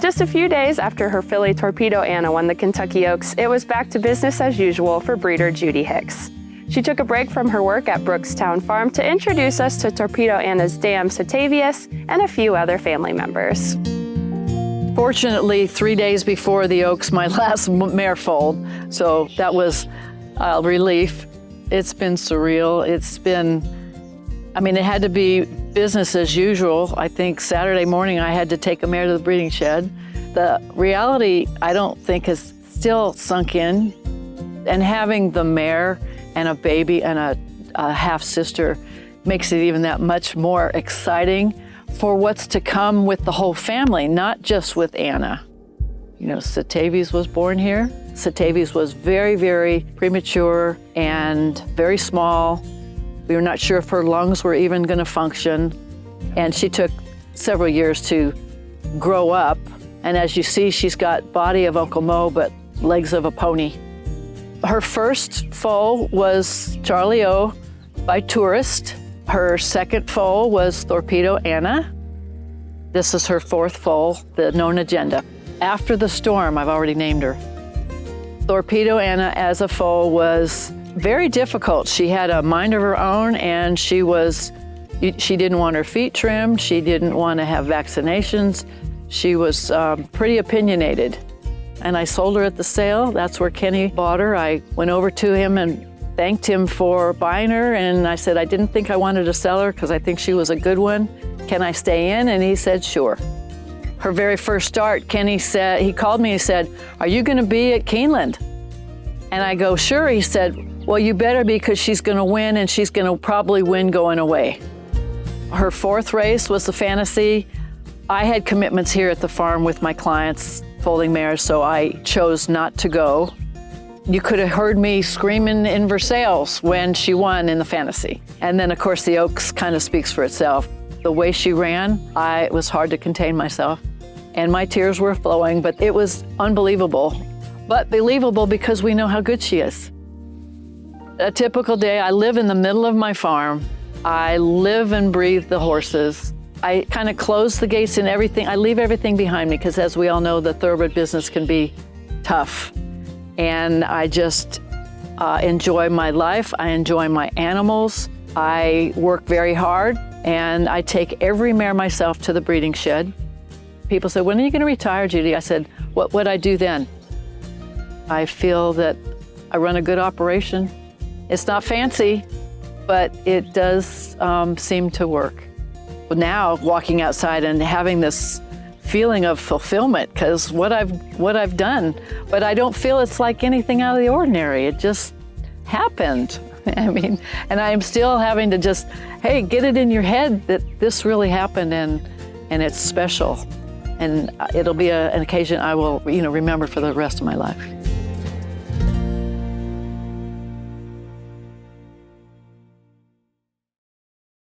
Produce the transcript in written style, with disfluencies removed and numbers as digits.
Just a few days after her filly Thorpedo Anna won the Kentucky Oaks, it was back to business as usual for breeder Judy Hicks. She took a break from her work at Brookstown Farm to introduce us to Thorpedo Anna's dam Satavius and a few other family members. Fortunately, 3 days before the Oaks, my last mare foaled, so that was a relief. It's been surreal. It had to be business as usual. I think Saturday morning I had to take a mare to the breeding shed. The reality, I don't think, has still sunk in. And having the mare and a baby and a half-sister makes it even that much more exciting for what's to come with the whole family, not just with Anna. Satavius was born here. Satavius was very, very premature and very small. We were not sure if her lungs were even going to function. And she took several years to grow up. And as you see, she's got body of Uncle Mo, but legs of a pony. Her first foal was Charlie O by Tourist. Her second foal was Thorpedo Anna. This is her fourth foal, the known agenda. After the storm, I've already named her. Thorpedo Anna as a foal was very difficult. She had a mind of her own, and she didn't want her feet trimmed. She didn't want to have vaccinations. She was pretty opinionated. And I sold her at the sale. That's where Kenny bought her. I went over to him and thanked him for buying her. And I said, I didn't think I wanted to sell her because I think she was a good one. Can I stay in? And he said, sure. Her very first start, Kenny said, he called me and said, are you going to be at Keeneland? And I go, sure. He said, well, you better, because she's going to win, and she's going to probably win going away. Her fourth race was the Fantasy. I had commitments here at the farm with my clients, foaling mares, so I chose not to go. You could have heard me screaming in Versailles when she won in the Fantasy. And then, of course, the Oaks kind of speaks for itself. The way she ran, it was hard to contain myself. And my tears were flowing, but it was unbelievable. But believable because we know how good she is. A typical day, I live in the middle of my farm. I live and breathe the horses. I kind of close the gates and everything. I leave everything behind me because, as we all know, the thoroughbred business can be tough. And I just enjoy my life. I enjoy my animals. I work very hard, and I take every mare myself to the breeding shed. People say, when are you going to retire, Judy? I said, what would I do then? I feel that I run a good operation. It's not fancy, but it does seem to work. Now, walking outside and having this feeling of fulfillment, because what I've done, but I don't feel it's like anything out of the ordinary. It just happened. And I'm still having to just, hey, get it in your head that this really happened, and it's special. And it'll be an occasion I will, remember for the rest of my life.